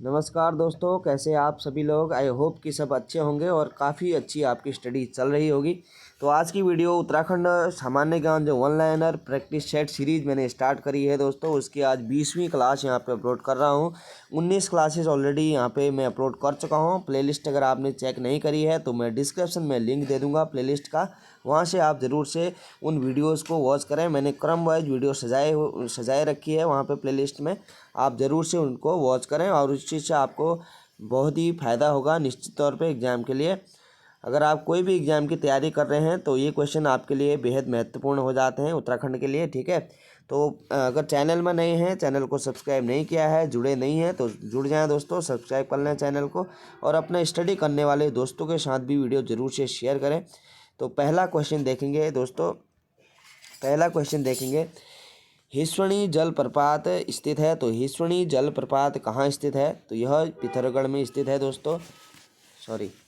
नमस्कार दोस्तों, कैसे आप सभी लोग। आई होप कि सब अच्छे होंगे और काफ़ी अच्छी आपकी स्टडी चल रही होगी। तो आज की वीडियो उत्तराखंड सामान्य ज्ञान जो one liner practice set series मैंने स्टार्ट करी है दोस्तों, उसकी आज 20वीं क्लास यहाँ पे अपलोड कर रहा हूँ। 19 क्लासेस ऑलरेडी यहाँ पे मैं अपलोड कर चुका हूँ। प्लेलिस्ट अगर आपने चेक नहीं करी है तो मैं डिस्क्रिप्शन में लिंक दे दूँगा प्लेलिस्ट का, वहाँ से आप ज़रूर से उन वीडियोज़ को वॉच करें। मैंने क्रम वाइज वीडियो सजाए रखी है वहाँ पे प्लेलिस्ट में, आप ज़रूर से उनको वॉच करें और उस चीज़ से आपको बहुत ही फ़ायदा होगा निश्चित तौर पे एग्ज़ाम के लिए। अगर आप कोई भी एग्ज़ाम की तैयारी कर रहे हैं तो ये क्वेश्चन आपके लिए बेहद महत्वपूर्ण हो जाते हैं उत्तराखंड के लिए, ठीक है। तो अगर चैनल में नए हैं, चैनल को सब्सक्राइब नहीं किया है, जुड़े नहीं हैं तो जुड़ जाएं दोस्तों, सब्सक्राइब कर लें चैनल को और अपना स्टडी करने वाले दोस्तों के साथ भी वीडियो ज़रूर से शेयर करें। तो पहला क्वेश्चन देखेंगे दोस्तों, पहला क्वेश्चन देखेंगे, हिस्वणी जलप्रपात स्थित है। तो हिस्वणी जलप्रपात कहाँ स्थित है? तो यह पिथौरागढ़ में स्थित है दोस्तों।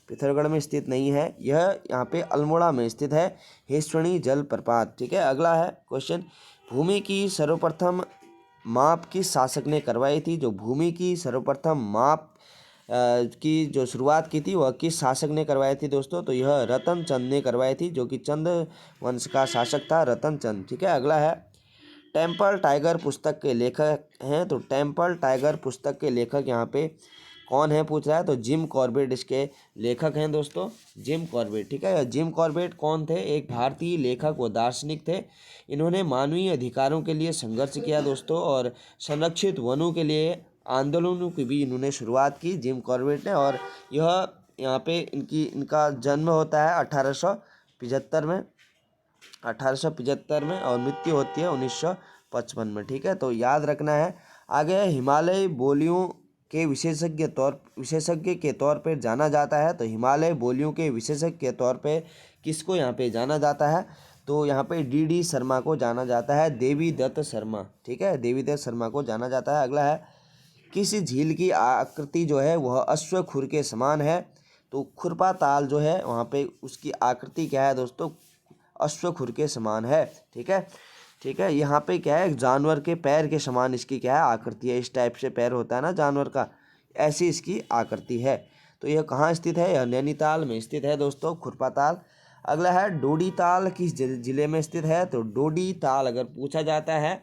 पिथौरागढ़ में स्थित नहीं है, यह यहाँ पे अल्मोड़ा में स्थित है हिस्वणी जलप्रपात, ठीक है। अगला है क्वेश्चन, भूमि की सर्वप्रथम माप किस शासक ने करवाई थी? जो भूमि की सर्वप्रथम माप की जो शुरुआत की थी वह किस शासक ने करवाई थी दोस्तों? तो यह रतन चंद ने करवाई थी, जो कि चंद वंश का शासक था रतन चंद, ठीक है। अगला है, टेम्पल टाइगर पुस्तक के लेखक हैं। तो टेम्पल टाइगर पुस्तक के लेखक यहाँ पे कौन है पूछ रहा है, तो जिम कॉर्बेट इसके लेखक हैं दोस्तों, जिम कॉर्बेट, ठीक है। जिम कॉर्बेट कौन थे? एक भारतीय लेखक व दार्शनिक थे। इन्होंने मानवीय अधिकारों के लिए संघर्ष किया दोस्तों और संरक्षित वनों के लिए आंदोलनों की भी इन्होंने शुरुआत की, जिम कॉर्बेट ने। और यह यहाँ पे इनका जन्म होता है 1875 में, 1875 में और मृत्यु होती है 1955 में, ठीक है। तो याद रखना है। आगे हिमालय बोलियों के विशेषज्ञ के तौर पर जाना जाता है। तो हिमालय बोलियों के विशेषज्ञ के तौर पे किसको यहाँ पे जाना जाता है? तो यहाँ पे डी शर्मा को जाना जाता है, देवी दत्त शर्मा, ठीक है, देवी दत्त शर्मा को जाना जाता है। अगला है, किस झील की आकृति जो है वह अश्व खुर के समान है? तो खुरपा ताल जो है वहाँ पे उसकी आकृति क्या है दोस्तों? अश्व खुर के समान है, ठीक है, ठीक है। यहाँ पे क्या है, जानवर के पैर के समान इसकी क्या है आकृति है, इस टाइप से पैर होता है ना जानवर का, ऐसी इसकी आकृति है। तो यह कहाँ स्थित है? यह नैनीताल में स्थित है दोस्तों, खुरपा ताल। अगला है, डोडी ताल किस जिले में स्थित है? तो डोडी ताल अगर पूछा जाता है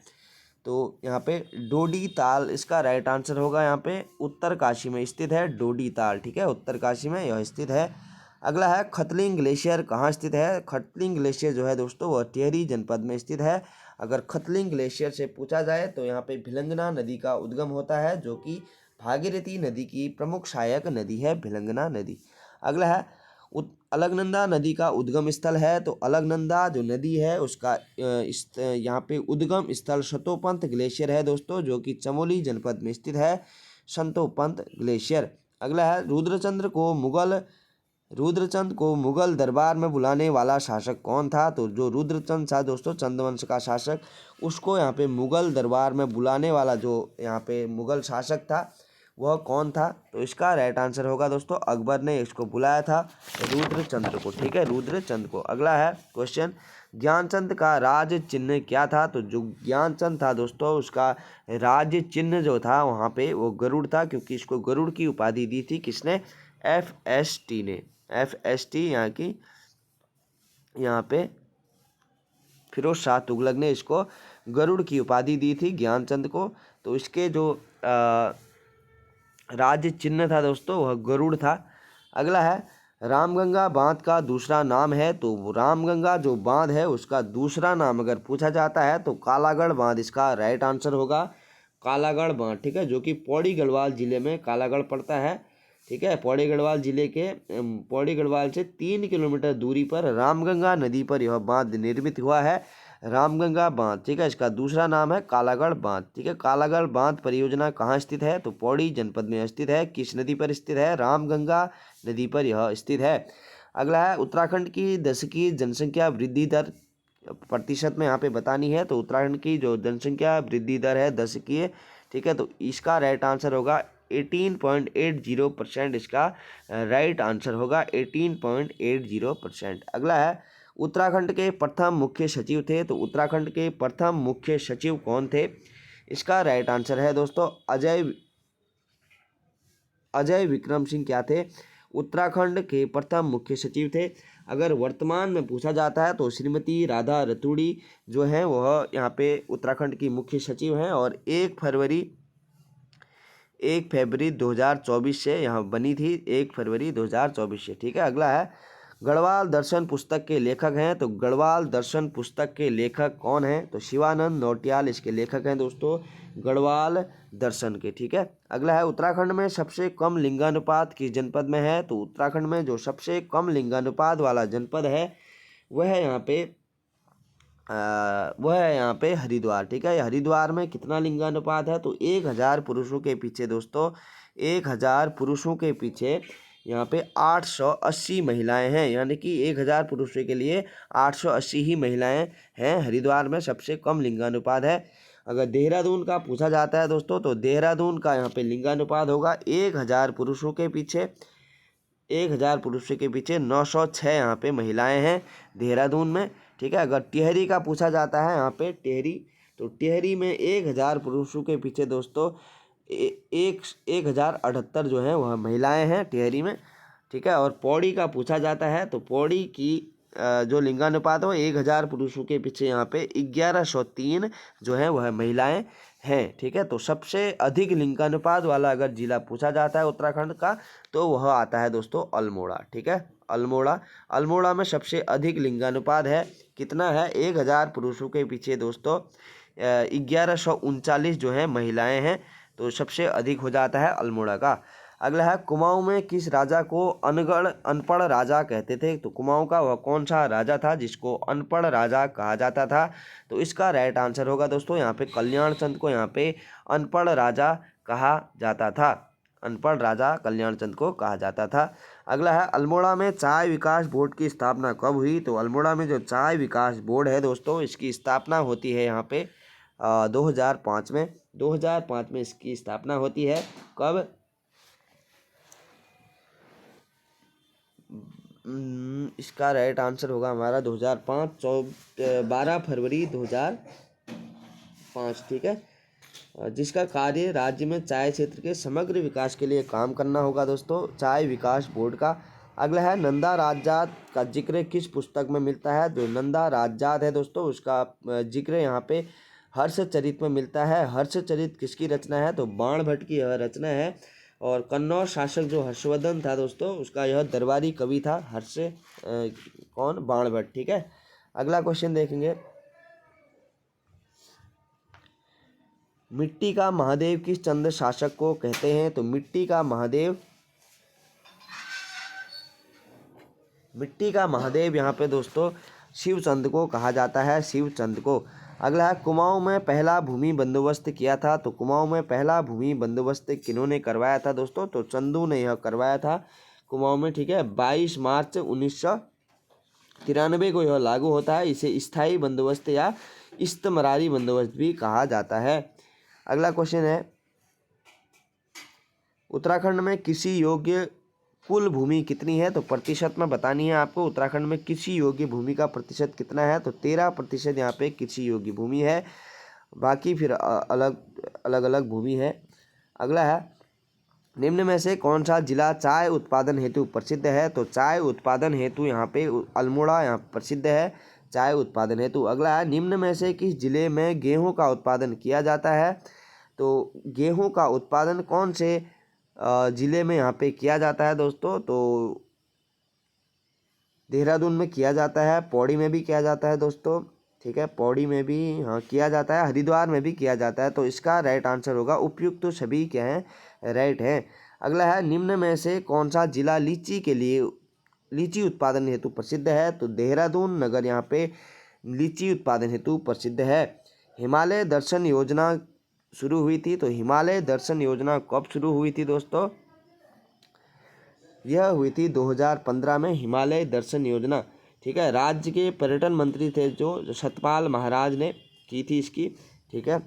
तो यहाँ पे डोडी ताल इसका राइट आंसर होगा। यहाँ पे उत्तरकाशी में स्थित है डोडी ताल, ठीक है, उत्तरकाशी में यह स्थित है। अगला है, खतलिंग ग्लेशियर कहाँ स्थित है? खतलिंग ग्लेशियर जो है दोस्तों वह टिहरी जनपद में स्थित है। अगर खतलिंग ग्लेशियर से पूछा जाए तो यहाँ पे भिलंगना नदी का उद्गम होता है, जो कि भागीरथी नदी की प्रमुख सहायक नदी है भिलंगना नदी। अगला है, अलकनंदा नदी का उद्गम स्थल है। तो अलकनंदा जो नदी है उसका यहाँ पे उद्गम स्थल सतोपंत ग्लेशियर है दोस्तों, जो कि चमोली जनपद में स्थित है, संतोपंत ग्लेशियर। अगला है, रुद्रचंद को मुगल दरबार में बुलाने वाला शासक कौन था? तो जो रुद्रचंद था दोस्तों, चंद्रवंश का शासक, उसको यहाँ पे मुगल दरबार में बुलाने वाला जो यहाँ पे मुगल शासक था वह कौन था? तो इसका राइट आंसर होगा दोस्तों, अकबर ने इसको बुलाया था रुद्रचंद को, ठीक है, रुद्रचंद को। अगला है क्वेश्चन, ज्ञानचंद का राज चिन्ह क्या था? तो जो ज्ञानचंद था दोस्तों उसका राज्य चिन्ह जो था वहाँ पे वो गरुड़ था, क्योंकि इसको गरुड़ की उपाधि दी थी किसने? FST ने, FST यहाँ पे फिरोज शाह तुगलक ने इसको गरुड़ की उपाधि दी थी ज्ञानचंद को। तो इसके जो राज्य चिन्ह था दोस्तों वह गरुड़ था। अगला है, रामगंगा बांध का दूसरा नाम है। तो रामगंगा जो बांध है उसका दूसरा नाम अगर पूछा जाता है तो कालागढ़ बांध इसका राइट आंसर होगा, कालागढ़ बांध, ठीक है, जो कि पौड़ी गढ़वाल जिले में कालागढ़ पड़ता है, ठीक है। पौड़ी गढ़वाल जिले के पौड़ी गढ़वाल से 3 किलोमीटर दूरी पर रामगंगा नदी पर यह बांध निर्मित हुआ है, रामगंगा बांध, ठीक है। इसका दूसरा नाम है कालागढ़ बांध, ठीक है। कालागढ़ बांध परियोजना कहाँ स्थित है? तो पौड़ी जनपद में स्थित है। किस नदी पर स्थित है? रामगंगा नदी पर यह स्थित है। अगला है, उत्तराखंड की दशकीय जनसंख्या वृद्धि दर प्रतिशत में यहाँ पे बतानी है। तो उत्तराखंड की जो जनसंख्या वृद्धि दर है दशकीय, ठीक है, तो इसका राइट आंसर होगा 18.80%, इसका राइट आंसर होगा 18.80%। अगला है, उत्तराखंड के प्रथम मुख्य सचिव थे। तो उत्तराखंड के प्रथम मुख्य सचिव कौन थे? इसका राइट आंसर है दोस्तों अजय विक्रम सिंह क्या थे, उत्तराखंड के प्रथम मुख्य सचिव थे। अगर वर्तमान में पूछा जाता है तो श्रीमती राधा रतूड़ी जो है वह यहाँ पे उत्तराखंड की मुख्य सचिव हैं और 1 फरवरी 2024 से यहाँ बनी थी, 1 फरवरी 2024 से। ठीक है, अगला है गढ़वाल दर्शन पुस्तक के लेखक हैं, तो गढ़वाल दर्शन पुस्तक के लेखक कौन हैं, तो शिवानंद नौटियाल इसके लेखक हैं दोस्तों, गढ़वाल दर्शन के। ठीक है, अगला है उत्तराखंड में सबसे कम लिंगानुपात किस जनपद में है, तो उत्तराखंड में जो सबसे कम लिंगानुपात वाला जनपद है वह है यहाँ पे हरिद्वार। ठीक है, हरिद्वार में कितना लिंगानुपात है, तो 1000 पुरुषों के पीछे दोस्तों, 1000 पुरुषों के पीछे यहाँ पे 880 महिलाएं हैं, यानी कि 1000 पुरुषों के लिए 880 ही महिलाएं हैं। हरिद्वार में सबसे कम लिंगानुपात है। अगर देहरादून का पूछा जाता है दोस्तों, तो देहरादून का यहाँ पे लिंगानुपात होगा 1000 पुरुषों के पीछे, 1000 पुरुषों के पीछे 906 यहाँ पे महिलाएं हैं देहरादून में। ठीक है, अगर टिहरी का पूछा जाता है यहाँ पे टिहरी, तो टिहरी में 1000 पुरुषों के पीछे दोस्तों 1078 जो है वह महिलाएं हैं टिहरी में। ठीक है, और पौड़ी का पूछा जाता है तो पौड़ी की जो लिंगानुपात हो 1000 पुरुषों के पीछे यहाँ पे 1103 जो है वह महिलाएं हैं। ठीक है, तो सबसे अधिक लिंगानुपात वाला अगर जिला पूछा जाता है उत्तराखंड का तो वह आता है दोस्तों अल्मोड़ा। ठीक है, अल्मोड़ा में सबसे अधिक लिंगानुपात है, कितना है, 1000 पुरुषों के पीछे दोस्तों 1139 जो है महिलाएं हैं, तो सबसे अधिक हो जाता है अल्मोड़ा का। अगला है कुमाऊं में किस राजा को अनपढ़ राजा कहते थे, तो कुमाऊं का वह कौन सा राजा था जिसको अनपढ़ राजा कहा जाता था, तो इसका राइट आंसर होगा दोस्तों यहाँ पे कल्याण चंद को यहाँ पे अनपढ़ राजा कहा जाता था, अनपढ़ राजा कल्याण चंद को कहा जाता था। अगला है अल्मोड़ा में चाय विकास बोर्ड की स्थापना कब हुई, तो अल्मोड़ा में जो चाय विकास बोर्ड है दोस्तों इसकी स्थापना होती है यहाँ पे 2005 में, 2005 में इसकी स्थापना होती है। कब, इसका राइट आंसर होगा हमारा 2005, 12 फरवरी 2005। ठीक है, जिसका कार्य राज्य में चाय क्षेत्र के समग्र विकास के लिए काम करना होगा दोस्तों, चाय विकास बोर्ड का। अगला है नंदा राजजात का जिक्र किस पुस्तक में मिलता है, जो नंदा राजजात है दोस्तों उसका जिक्र यहाँ पे हर्षचरित में मिलता है। हर्षचरित किसकी रचना है, तो बाण भट्ट की यह रचना है। और कन्नौज शासक जो हर्षवर्धन था दोस्तों उसका यह दरबारी कवि था, कौन, बाण भट्ट। ठीक है, अगला क्वेश्चन देखेंगे, मिट्टी का महादेव किस चंद शासक को कहते हैं, तो मिट्टी का महादेव यहाँ पे दोस्तों शिवचंद को कहा जाता है, शिवचंद को। अगला है कुमाऊं में पहला भूमि बंदोबस्त किया था, तो कुमाऊं में पहला भूमि बंदोबस्त किन्होंने करवाया था दोस्तों, तो चंदू ने यह करवाया था कुमाऊं में। ठीक है, 22 मार्च 1993 को यह लागू होता है, इसे स्थायी बंदोबस्त या इस्तमरारी बंदोबस्त भी कहा जाता है। अगला क्वेश्चन है उत्तराखंड में कृषि योग्य कुल भूमि कितनी है, तो प्रतिशत में बतानी है आपको। उत्तराखंड में कृषि योग्य भूमि का प्रतिशत कितना है, तो 13% यहाँ पे कृषि योग्य भूमि है, बाकी फिर अलग अलग भूमि है। अगला है निम्न में से कौन सा जिला चाय उत्पादन हेतु प्रसिद्ध है, तो चाय उत्पादन हेतु यहाँ पे अल्मोड़ा यहाँ प्रसिद्ध है चाय उत्पादन हेतु। अगला है निम्न में से किस जिले में गेहूँ का उत्पादन किया जाता है, तो गेहूँ का उत्पादन कौन से ज़िले में यहाँ पे किया जाता है दोस्तों, तो देहरादून में किया जाता है, पौड़ी में भी किया जाता है दोस्तों। ठीक है, पौड़ी में भी हाँ किया जाता है, हरिद्वार में भी किया जाता है, तो इसका राइट आंसर होगा उपयुक्त तो सभी क्या हैं, राइट है। अगला है निम्न में से कौन सा जिला लीची के लिए लीची उत्पादन हेतु प्रसिद्ध है, तो देहरादून नगर यहाँ पे लीची उत्पादन हेतु प्रसिद्ध है। हिमालय दर्शन योजना शुरू हुई थी, तो हिमालय दर्शन योजना कब शुरू हुई थी दोस्तों, यह हुई थी 2015 में हिमालय दर्शन योजना। ठीक है, राज्य के पर्यटन मंत्री थे जो सतपाल महाराज ने की थी इसकी। ठीक है,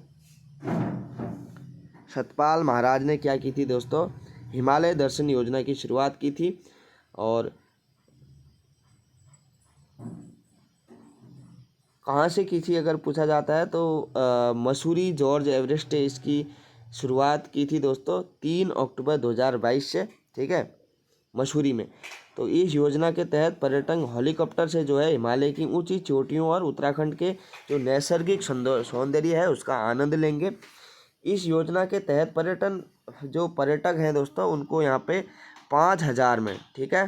सतपाल महाराज ने क्या की थी दोस्तों, हिमालय दर्शन योजना की शुरुआत की थी। और कहाँ से की थी अगर पूछा जाता है तो मसूरी जॉर्ज एवरेस्ट इसकी शुरुआत की थी दोस्तों 3 अक्टूबर 2022 से, ठीक है, मसूरी में। तो इस योजना के तहत पर्यटन हेलीकॉप्टर से जो है हिमालय की ऊंची चोटियों और उत्तराखंड के जो नैसर्गिक सौंदर्य है उसका आनंद लेंगे। इस योजना के तहत जो पर्यटक हैं दोस्तों उनको यहाँ पे 5,000 में, ठीक है,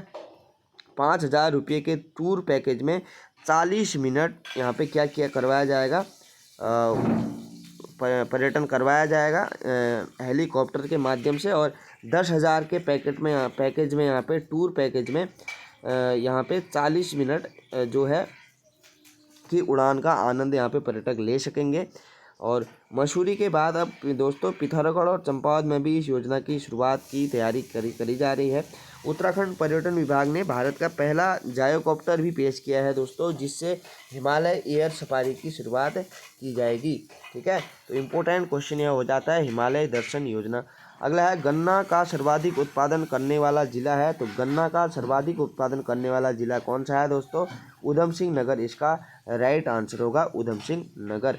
5,000 रुपये के टूर पैकेज में 40 मिनट यहाँ पे क्या क्या करवाया जाएगा, पर्यटन करवाया जाएगा हेलीकॉप्टर के माध्यम से। और 10,000 के पैकेज में यहाँ पे टूर पैकेज में यहाँ पे 40 मिनट जो है की उड़ान का आनंद यहाँ पे पर्यटक ले सकेंगे। और मसूरी के बाद अब दोस्तों पिथौरागढ़ और चंपावत में भी इस योजना की शुरुआत की तैयारी करी जा रही है। उत्तराखंड पर्यटन विभाग ने भारत का पहला जायोकॉप्टर भी पेश किया है दोस्तों, जिससे हिमालय एयर सफारी की शुरुआत की जाएगी, ठीक है। तो इम्पोर्टेंट क्वेश्चन यह हो जाता है हिमालय दर्शन योजना। अगला है गन्ना का सर्वाधिक उत्पादन करने वाला जिला है। तो गन्ना का सर्वाधिक उत्पादन करने वाला जिला कौन सा है दोस्तों? उधम सिंह नगर इसका राइट आंसर होगा, उधम सिंह नगर।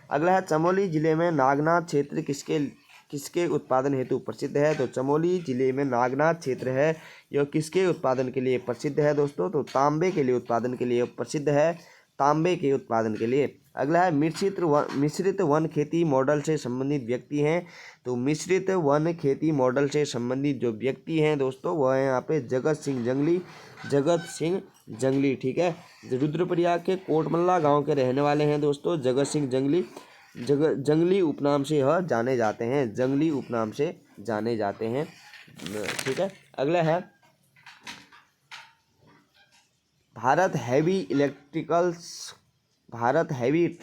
अगला है चमोली जिले में नागनाथ क्षेत्र किसके उत्पादन हेतु प्रसिद्ध है? तो चमोली जिले में नागनाथ क्षेत्र है, यह किसके उत्पादन के लिए प्रसिद्ध है दोस्तों? तो तांबे के लिए उत्पादन के लिए प्रसिद्ध है, तांबे के उत्पादन के लिए। अगला है मिश्रित वन खेती मॉडल से संबंधित व्यक्ति हैं। तो मिश्रित वन खेती मॉडल से संबंधित जो व्यक्ति हैं दोस्तों वह है यहाँ पे जगत सिंह जंगली, ठीक है। रुद्रप्रयाग के कोटमल्ला गांव के रहने वाले हैं दोस्तों जगत सिंह जंगली उपनाम से यह जाने जाते हैं, जंगली उपनाम से जाने जाते हैं, ठीक है। अगला है भारत हैवी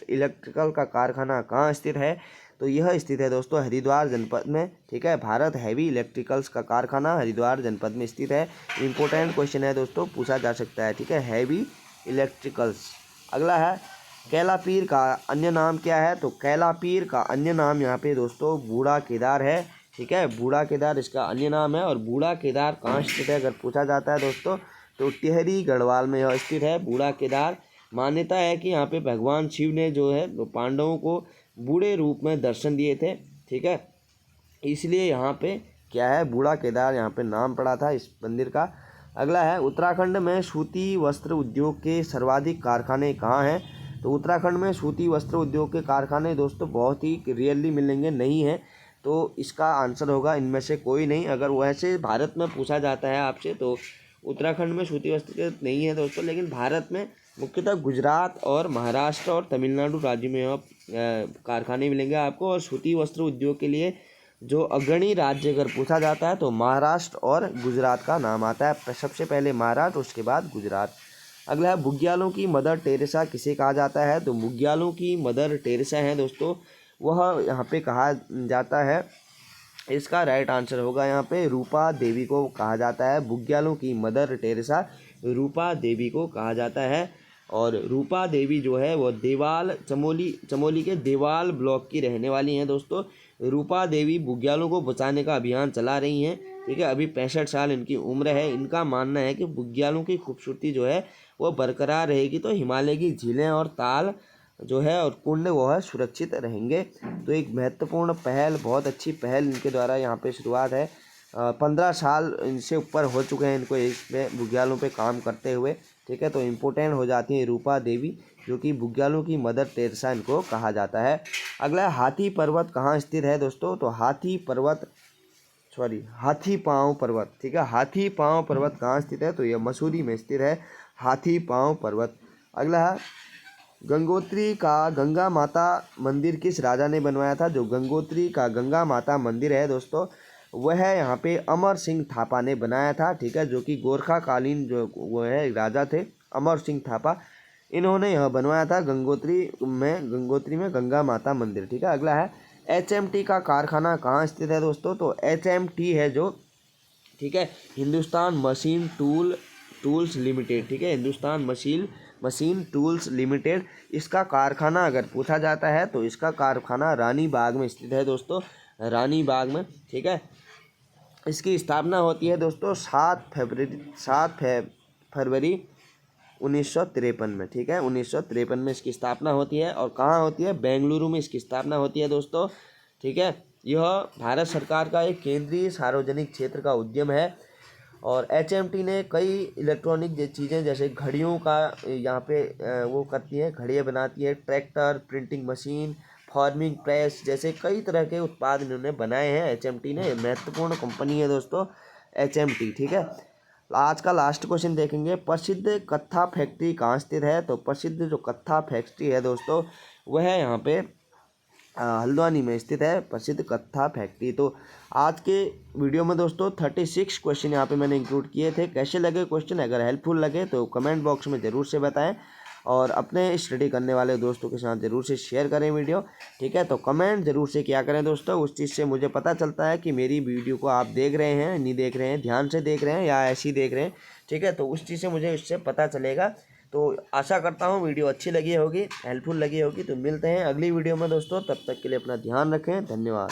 इलेक्ट्रिकल का कारखाना कहाँ स्थित है? तो यह स्थित है दोस्तों हरिद्वार जनपद में, ठीक है। भारत हैवी इलेक्ट्रिकल्स का कारखाना हरिद्वार जनपद में स्थित है। इंपॉर्टेंट क्वेश्चन है दोस्तों, पूछा जा सकता है, ठीक है, हैवी इलेक्ट्रिकल्स। अगला है कैलापीर का अन्य नाम क्या है? तो कैलापीर का अन्य नाम यहाँ पे दोस्तों बूढ़ा केदार है, ठीक है, बूढ़ा केदार इसका अन्य नाम है। और बूढ़ा केदार कहाँ स्थित है अगर पूछा जाता है दोस्तों तो टिहरी गढ़वाल में यह स्थित है बूढ़ा केदार। मान्यता है कि यहाँ पे भगवान शिव ने जो है पांडवों को बूढ़े रूप में दर्शन दिए थे, ठीक है, इसलिए यहाँ पे क्या है बूढ़ा केदार यहाँ पे नाम पड़ा था इस मंदिर का। अगला है उत्तराखंड में सूती वस्त्र उद्योग के सर्वाधिक कारखाने कहाँ हैं? तो उत्तराखंड में सूती वस्त्र उद्योग के कारखाने दोस्तों बहुत ही रियरली मिलेंगे, नहीं है, तो इसका आंसर होगा इनमें से कोई नहीं। अगर वैसे भारत में पूछा जाता है आपसे तो उत्तराखंड में सूती वस्त्र के नहीं है दोस्तों, लेकिन भारत में मुख्यतः गुजरात और महाराष्ट्र और तमिलनाडु राज्य में कारखाने मिलेंगे आपको। और सूती वस्त्र उद्योग के लिए जो अग्रणी राज्य अगर पूछा जाता है तो महाराष्ट्र और गुजरात का नाम आता है, सबसे पहले महाराष्ट्र उसके बाद गुजरात। अगला है बुग्यालों की मदर टेरेसा किसे कहा जाता है? तो बुग्यालों की मदर टेरेसा है दोस्तों वह यहाँ पे कहा जाता है, इसका राइट आंसर होगा यहाँ पे रूपा देवी को कहा जाता है। बुग्यालों की मदर टेरेसा रूपा देवी को कहा जाता है। और रूपा देवी जो है वो चमोली के देवाल ब्लॉक की रहने वाली हैं दोस्तों। रूपा देवी बुग्यालों को बचाने का अभियान चला रही हैं, ठीक है, अभी 65 साल इनकी उम्र है। इनका मानना है कि बुग्यालों की खूबसूरती जो है वो बरकरार रहेगी तो हिमालय की झीलें और ताल जो है और कुंड वो है सुरक्षित रहेंगे। तो एक महत्वपूर्ण पहल, बहुत अच्छी पहल इनके द्वारा यहाँ पे शुरुआत है। 15 साल इनसे ऊपर हो चुके हैं इनको इस पे बुग्यालों पे काम करते हुए, ठीक है। तो इम्पोर्टेंट हो जाती है रूपा देवी जो कि बुग्यालों की मदर टेरेसा इनको कहा जाता है। अगला हाथी पर्वत कहाँ स्थित है दोस्तों? तो हाथी पाँव पर्वत, ठीक है, हाथी पाँव पर्वत कहाँ स्थित है? तो यह मसूरी में स्थित है हाथी पाँव पर्वत। अगला है गंगोत्री का गंगा माता मंदिर किस राजा ने बनवाया था? जो गंगोत्री का गंगा माता मंदिर है दोस्तों वह यहाँ पे अमर सिंह थापा ने बनाया था, ठीक है, जो कि गोरखा कालीन जो वो है राजा थे अमर सिंह थापा, इन्होंने यह बनवाया था गंगोत्री में गंगा माता मंदिर, ठीक है। अगला है HMT का कारखाना कहाँ स्थित है दोस्तों? तो HMT है जो, ठीक है, हिंदुस्तान मशीन टूल्स लिमिटेड, ठीक है, हिंदुस्तान मशीन टूल्स लिमिटेड, इसका कारखाना अगर पूछा जाता है तो इसका कारखाना रानी बाग में स्थित है दोस्तों, रानी बाग में, ठीक है। इसकी स्थापना होती है दोस्तों 7 फरवरी 1953 में, ठीक है, 1953 में इसकी स्थापना होती है। और कहाँ होती है? बेंगलुरु में इसकी स्थापना होती है दोस्तों, ठीक है। यह भारत सरकार का एक केंद्रीय सार्वजनिक क्षेत्र का उद्यम है और एचएमटी ने कई इलेक्ट्रॉनिक चीज़ें जैसे घड़ियों का यहाँ पे वो करती है, घड़ियाँ बनाती है, tractor, printing machine, farming press जैसे कई तरह के उत्पाद इन्होंने बनाए हैं। एचएमटी ने महत्वपूर्ण कंपनी है दोस्तों एचएमटी। ठीक है, आज का लास्ट क्वेश्चन देखेंगे, प्रसिद्ध कत्था फैक्ट्री कहाँ स्थित है। तो प्रसिद्ध जो कत्था फैक्ट्री है दोस्तों वह है यहाँ पे हल्द्वानी में स्थित है प्रसिद्ध कत्था फैक्ट्री। तो आज के वीडियो में दोस्तों 36 क्वेश्चन यहाँ पे मैंने इंक्लूड किए थे। कैसे लगे क्वेश्चन, अगर हेल्पफुल लगे तो कमेंट बॉक्स में ज़रूर से बताएं और अपने स्टडी करने वाले दोस्तों के साथ ज़रूर से शेयर करें वीडियो। ठीक है, तो कमेंट ज़रूर से क्या करें दोस्तों, उस चीज़ से मुझे पता चलता है कि मेरी वीडियो को आप देख रहे हैं, नहीं देख रहे हैं, ध्यान से देख रहे हैं या ऐसे ही देख रहे हैं। ठीक है, तो उस चीज़ से मुझे इससे पता चलेगा। तो आशा करता हूँ वीडियो अच्छी लगी होगी, हेल्पफुल लगी होगी। तो मिलते हैं अगली वीडियो में दोस्तों, तब तक के लिए अपना ध्यान रखें। धन्यवाद।